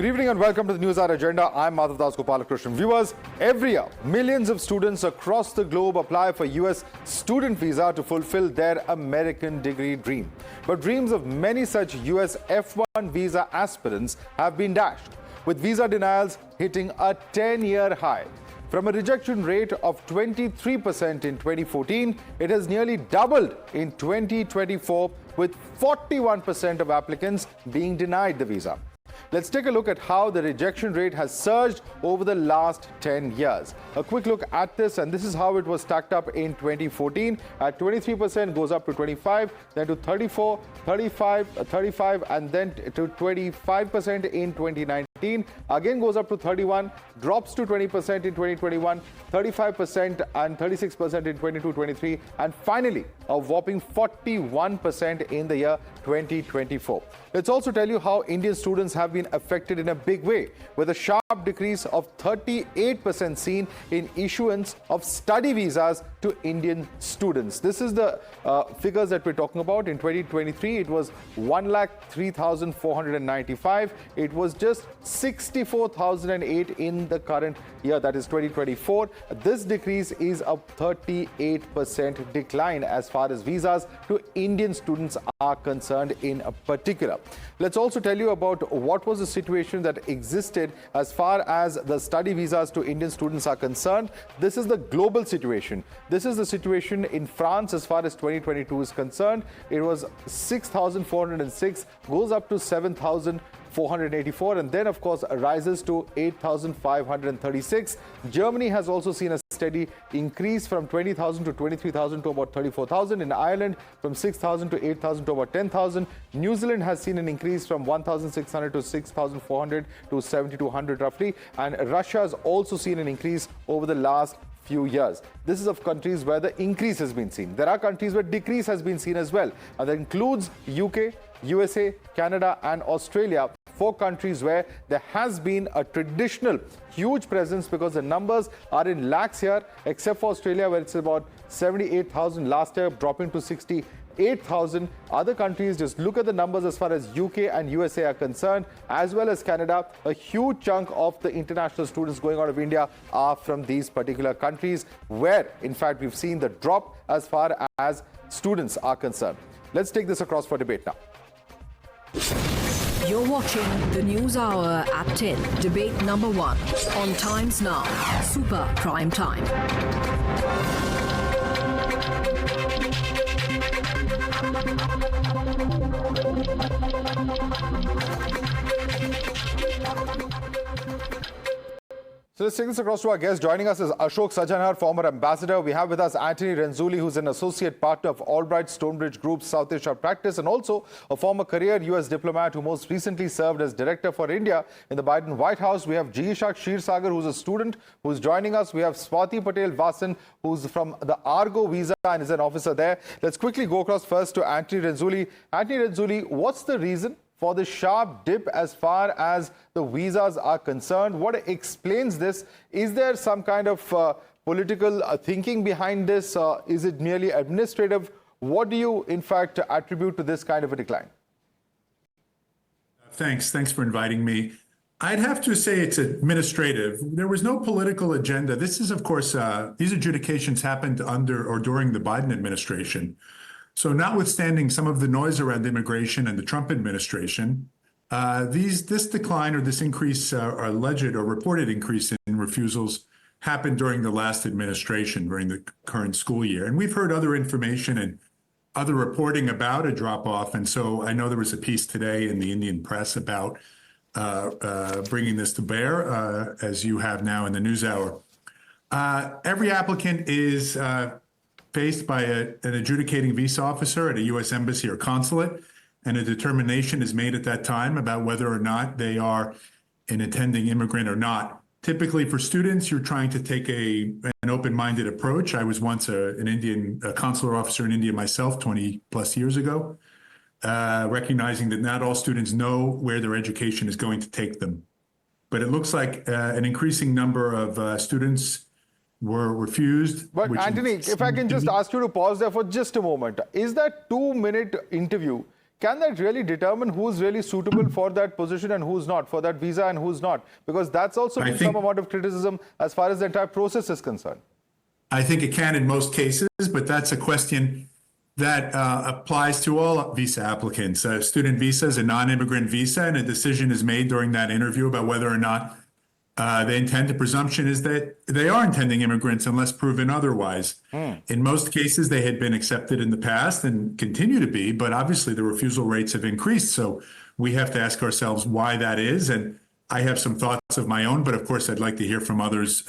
Good evening and welcome to the Newshour Agenda. I'm Madhavdas Gk. Viewers, every year, millions of students across the globe apply for US student visa to fulfill their American degree dream. But dreams of many such US F1 visa aspirants have been dashed, with visa denials hitting a 10-year high. From a rejection rate of 23% in 2014, it has nearly doubled in 2024, with 41% of applicants being denied the visa. Let's take a look at how the rejection rate has surged over the last 10 years. A quick look at this, and this is how it was stacked up in 2014. At 23% goes up to 25, then to 34, 35, and then to 25% in 2019. Again goes up to 31, drops to 20% in 2021, 35% and 36% in 22-23, and finally a whopping 41% in the year 2024. Let's also tell you how Indian students have been affected in a big way, with a sharp decrease of 38% seen in issuance of study visas to Indian students. This is the figures that we're talking about. In 2023, it was 103,495. It was just 64,008 in the current year, that is 2024. This decrease is a 38% decline as far as visas to Indian students are concerned in particular. Let's also tell you about what was the situation that existed as far as the study visas to Indian students are concerned. This is the global situation. This is the situation in France as far as 2022 is concerned. It was 6,406, goes up to 7,484, and then of course rises to 8,536. Germany has also seen a steady increase from 20,000 to 23,000 to about 34,000. In Ireland, from 6,000 to 8,000 to about 10,000. New Zealand has seen an increase from 1,600 to 6,400 to 7,200 roughly. And Russia has also seen an increase over the last few years. This is of countries where the increase has been seen. There are countries where decrease has been seen as well. And that includes UK, USA, Canada, and Australia. 4 countries where there has been a traditional huge presence, because the numbers are in lakhs here, except for Australia, where it's about 78,000 last year, dropping to 68,000. Other countries, just look at the numbers as far as UK and USA are concerned, as well as Canada. A huge chunk of the international students going out of India are from these particular countries, where in fact we've seen the drop as far as students are concerned. Let's take this across for debate now. You're watching the News Hour at 10, debate number 1 on Times Now, Super Prime Time. So let's take this across to our guest. Joining us is Ashok Sajanhar, former ambassador. We have with us Anthony Renzulli, who's an associate partner of Albright Stonebridge Group's South Asia practice, and also a former career US diplomat who most recently served as director for India in the Biden White House. We have Jishak Shirsagar, who's a student who's joining us. We have Swati Patel Vasan, who's from the Argo Visa and is an officer there. Let's quickly go across first to Anthony Renzulli. Anthony Renzulli, what's the reason for the sharp dip as far as the visas are concerned? What explains this? Is there some kind of political thinking behind this? Is it merely administrative? What do you, in fact, attribute to this kind of a decline? Thanks for inviting me. I'd have to say it's administrative. There was no political agenda. This is, of course, these adjudications happened under or during the Biden administration. So notwithstanding some of the noise around immigration and the Trump administration, this decline or this increase, or alleged or reported increase in refusals happened during the last administration, during the current school year. And we've heard other information and other reporting about a drop-off. And so I know there was a piece today in the Indian press about bringing this to bear, as you have now in the NewsHour. Every applicant is faced by an adjudicating visa officer at a U.S. embassy or consulate, and a determination is made at that time about whether or not they are an intending immigrant or not. Typically for students, you're trying to take an open-minded approach. I was once a consular officer in India myself 20 plus years ago, recognizing that not all students know where their education is going to take them. But it looks like an increasing number of students were refused. But Anthony, if I can just ask you to pause there for just a moment. Is that 2-minute interview can that really determine who's really suitable for that position and who's not, for that visa and who's not? Because that's also been some amount of criticism as far as the entire process is concerned. I think it can in most cases, but that's a question that applies to all visa applicants. A student visa is a non-immigrant visa, and a decision is made during that interview about whether or not they intend. The presumption is that they are intending immigrants unless proven otherwise. In most cases, they had been accepted in the past and continue to be, but obviously the refusal rates have increased. So we have to ask ourselves why that is. And I have some thoughts of my own, but of course, I'd like to hear from others.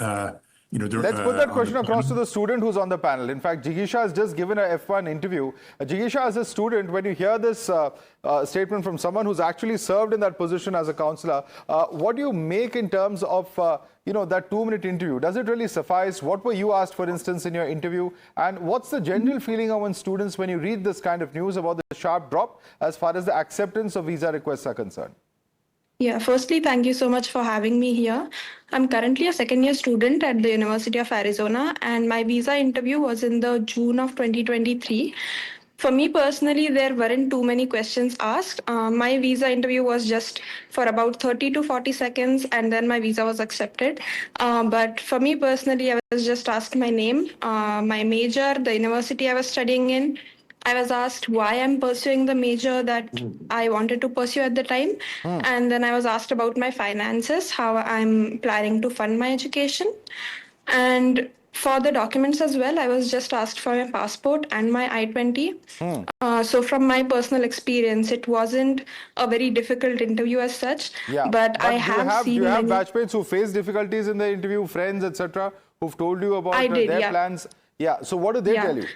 Let's put that question across to the student who's on the panel. In fact, Jigisha has just given a F1 interview. Jigisha, as a student, when you hear this statement from someone who's actually served in that position as a counselor, what do you make in terms of that 2-minute interview? Does it really suffice? What were you asked, for instance, in your interview? And what's the general feeling among students when you read this kind of news about the sharp drop as far as the acceptance of visa requests are concerned? Yeah, firstly, thank you so much for having me here. I'm currently a second-year student at the University of Arizona, and my visa interview was in the June of 2023. For me personally, there weren't too many questions asked. My visa interview was just for about 30 to 40 seconds, and then my visa was accepted. But for me personally, I was just asked my name, my major, the university I was studying in. I was asked why I'm pursuing the major that I wanted to pursue at the time. And then I was asked about my finances, how I'm planning to fund my education. And for the documents as well, I was just asked for my passport and my I-20. So from my personal experience, it wasn't a very difficult interview as such. Yeah. But I have seen do you have batchmates who face difficulties in the interview, friends, etc., who've told you about their plans? Yeah. So what did they tell you?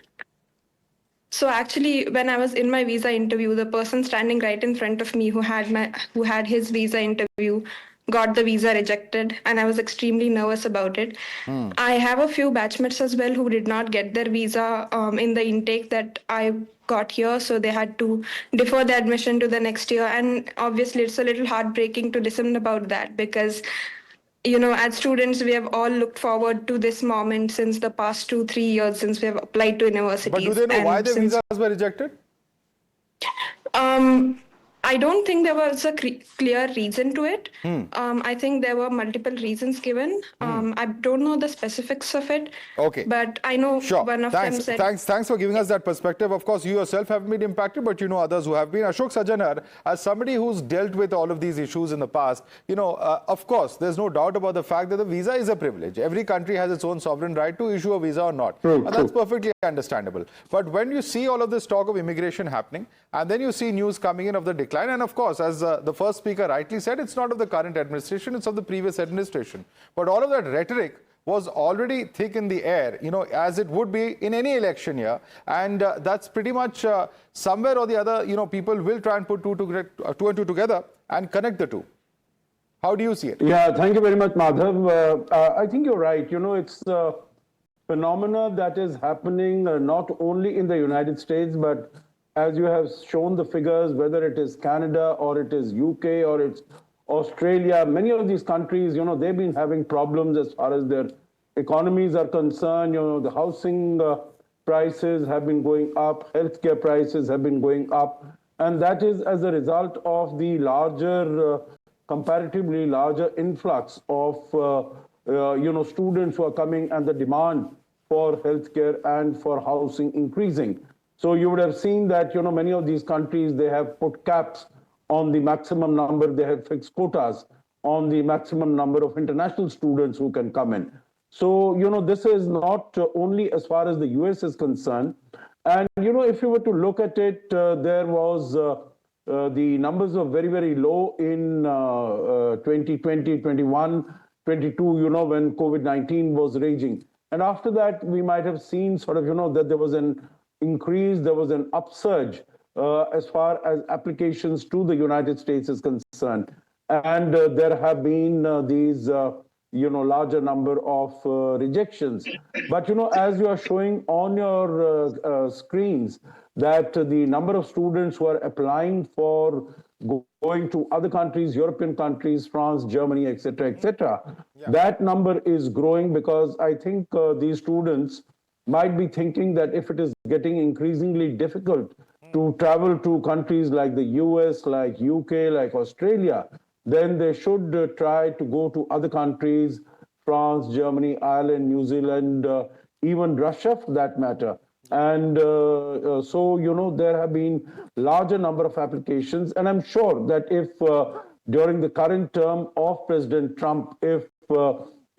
So actually, when I was in my visa interview, the person standing right in front of me who had his visa interview got the visa rejected, and I was extremely nervous about it. I have a few batchmates as well who did not get their visa in the intake that I got here, so they had to defer the admission to the next year. And obviously, it's a little heartbreaking to listen about that because as students, we have all looked forward to this moment since the past 2-3 years since we have applied to universities. But do they know why the visas were rejected? I don't think there was a clear reason to it. I think there were multiple reasons given. I don't know the specifics of it. Okay. But I know one of them said... Thanks for giving us that perspective. Of course, you yourself haven't been impacted, but you know others who have been. Ashok Sajanar, as somebody who's dealt with all of these issues in the past, of course, there's no doubt about the fact that the visa is a privilege. Every country has its own sovereign right to issue a visa or not. And that's perfectly understandable. But when you see all of this talk of immigration happening, and then you see news coming in of the decline, and of course, as the first speaker rightly said, it's not of the current administration, it's of the previous administration. But all of that rhetoric was already thick in the air, as it would be in any election year. And that's pretty much somewhere or the other, people will try and put two and two together and connect the two. How do you see it? Yeah, thank you very much, Madhav. I think you're right. It's a phenomena that is happening not only in the United States, but as you have shown the figures, whether it is Canada or it is UK or it's Australia, many of these countries, they've been having problems as far as their economies are concerned. The housing prices have been going up, healthcare prices have been going up, and that is as a result of the comparatively larger influx of, students who are coming and the demand for healthcare and for housing increasing. So you would have seen that, many of these countries, they have put caps on the maximum number, they have fixed quotas on the maximum number of international students who can come in. So, this is not only as far as the US is concerned. And, if you were to look at it, there was the numbers were very, very low in 2020, 21, 22, when COVID-19 was raging. And after that, we might have seen sort of, that there was an increase, there was an upsurge as far as applications to the United States is concerned. And there have been these, larger number of rejections. But, as you are showing on your screens, that the number of students who are applying for going to other countries, European countries, France, Germany, etc., that number is growing because I think these students might be thinking that if it is getting increasingly difficult to travel to countries like the US, like UK, like Australia, then they should try to go to other countries, France, Germany, Ireland, New Zealand, even Russia for that matter. And so, there have been larger number of applications. And I'm sure that if during the current term of President Trump, if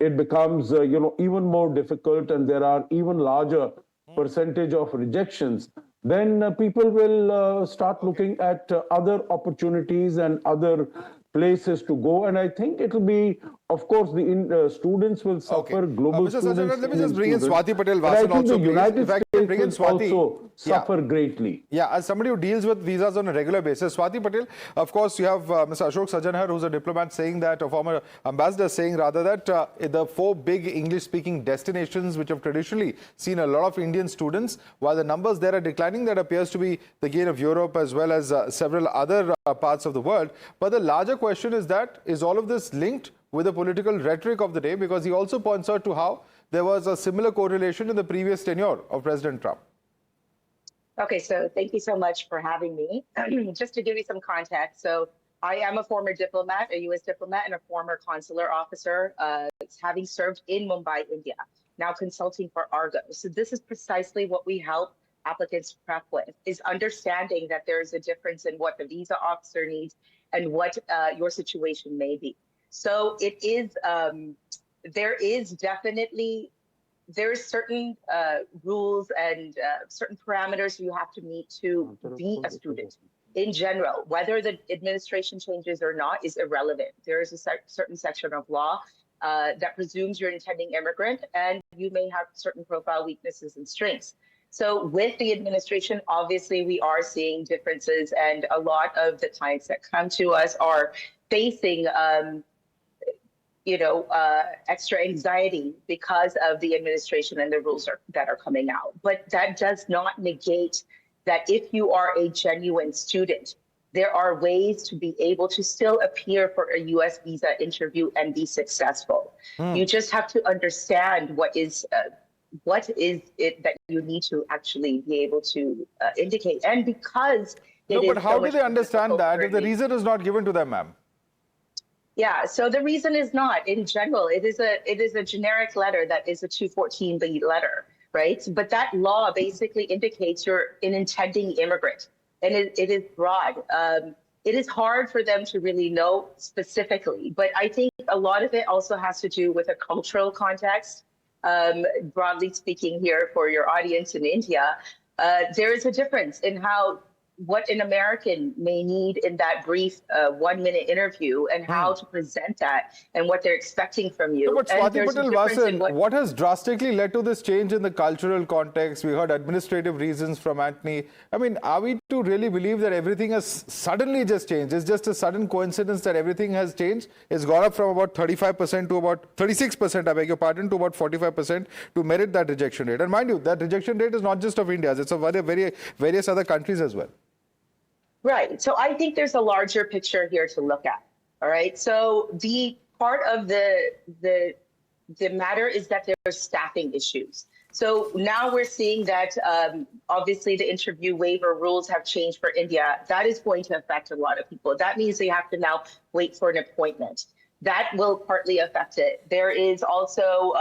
it becomes, even more difficult and there are even larger percentage of rejections, then people will start looking at other opportunities and other places to go. And I think it will be, of course, the students will suffer, global Mr. students. Sajjan, let me just bring in Swati Patel But I Vasan think also, the United please. If I can bring in States will Swati. also suffer greatly. Yeah, as somebody who deals with visas on a regular basis, Swati Patel, of course, you have Mr. Ashok Sajjanhar, who's a diplomat, saying that, a former ambassador saying rather that the 4 big English-speaking destinations which have traditionally seen a lot of Indian students, while the numbers there are declining, that appears to be the gain of Europe as well as several other parts of the world. But the larger question is that, is all of this linked with the political rhetoric of the day? Because he also points out to how there was a similar correlation in the previous tenure of President Trump. Okay, so thank you so much for having me. Just to give you some context, so I am a former diplomat, a U.S. diplomat, and a former consular officer, having served in Mumbai, India, now consulting for Argo. So this is precisely what we help applicants prep with, is understanding that there's a difference in what the visa officer needs and what your situation may be. So it is, there's certain rules and certain parameters you have to meet to be a student. In general, whether the administration changes or not is irrelevant. There is a certain section of law that presumes you're an intending immigrant, and you may have certain profile weaknesses and strengths. So with the administration, obviously, we are seeing differences, and a lot of the clients that come to us are facing extra anxiety because of the administration and the rules that are coming out. But that does not negate that if you are a genuine student, there are ways to be able to still appear for a U.S. visa interview and be successful. You just have to understand what is it that you need to actually be able to indicate. And because but how do they understand that if the reason is not given to them, ma'am? Yeah, so the reason is not. In general, it is a generic letter that is a 214B letter, right? But that law basically indicates you're an intending immigrant, and it is broad. It is hard for them to really know specifically, but I think a lot of it also has to do with a cultural context. Broadly speaking here for your audience in India, there is a difference in what an American may need in that brief 1-minute interview and how to present that and what they're expecting from you. No, but Swati Patel Vasan, what has drastically led to this change in the cultural context? We heard administrative reasons from Anthony. I mean, are we to really believe that everything has suddenly just changed? It's just a sudden coincidence that everything has changed? It's gone up from about 35% to about 36%, I beg your pardon, to about 45% to merit that rejection rate. And mind you, that rejection rate is not just of India, it's of various other countries as well. Right. So I think there's a larger picture here to look at. All right. So the part of the matter is that there's staffing issues. So now we're seeing that obviously the interview waiver rules have changed for India. That is going to affect a lot of people. That means they have to now wait for an appointment. That will partly affect it. There is also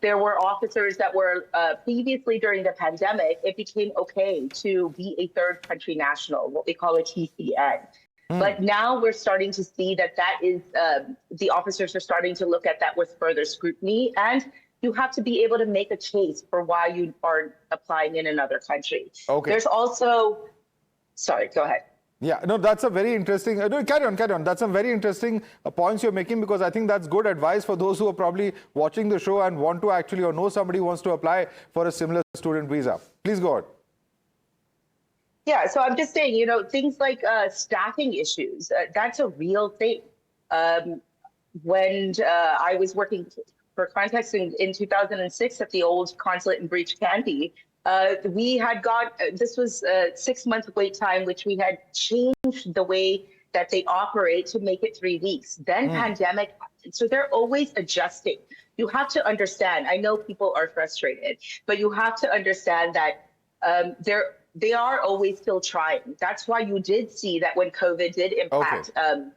there were officers that were previously during the pandemic, it became okay to be a third country national, what we call a TCN. But now we're starting to see that is, the officers are starting to look at that with further scrutiny. And you have to be able to make a case for why you are applying in another country. Okay. There's also, sorry, go ahead. Yeah, no, that's a very interesting, carry on. That's some very interesting points you're making, because I think that's good advice for those who are probably watching the show and want to actually, or know somebody who wants to apply for a similar student visa. Please go on. Yeah, so I'm just saying, things like staffing issues, that's a real thing. When I was working, for context, in 2006 at the old consulate in Breach Candy, we had this was a 6-month wait time, which we had changed the way that they operate to make it 3 weeks. Then pandemic happened. So they're always adjusting. You have to understand, I know people are frustrated, but you have to understand that they are always still trying. That's why you did see that when COVID did impact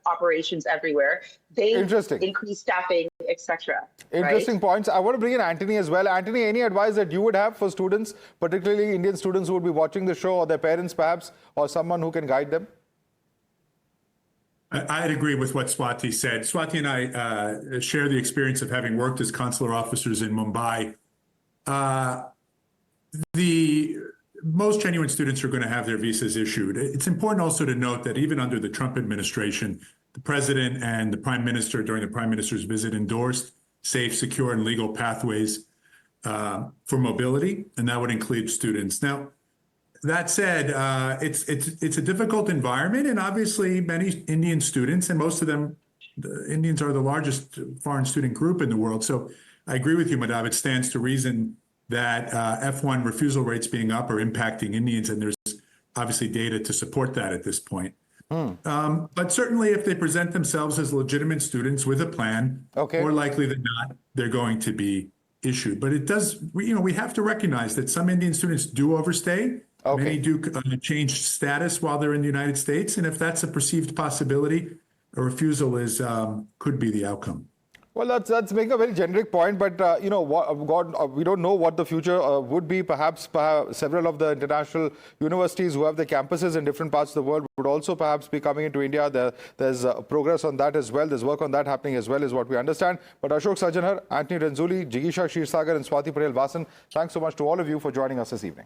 operations everywhere, they increased staffing, etc. Interesting points. I want to bring in Anthony as well. Anthony, any advice that you would have for students, particularly Indian students who would be watching the show, or their parents perhaps, or someone who can guide them? I'd agree with what Swati said. Swati and I share the experience of having worked as consular officers in Mumbai. The most genuine students are going to have their visas issued. It's important also to note that even under the Trump administration, the president and the prime minister during the prime minister's visit endorsed safe, secure, and legal pathways for mobility, and that would include students. Now, that said, it's a difficult environment, and obviously many Indian students, and most of them, the Indians are the largest foreign student group in the world. So I agree with you, Madhav. It stands to reason that F1 refusal rates being up are impacting Indians, and there's obviously data to support that at this point. But certainly if they present themselves as legitimate students with a plan, more likely than not, they're going to be issued. But it does, we have to recognize that some Indian students do overstay. Many do change status while they're in the United States. And if that's a perceived possibility, a refusal could be the outcome. Well, that's making a very generic point, but we don't know what the future would be. Perhaps several of the international universities who have their campuses in different parts of the world would also perhaps be coming into India. There's progress on that as well. There's work on that happening as well, is what we understand. But Ashok Sajjanhar, Anthony Renzulli, Jigisha Kshirsagar, and Swati Patel Vasan, thanks so much to all of you for joining us this evening.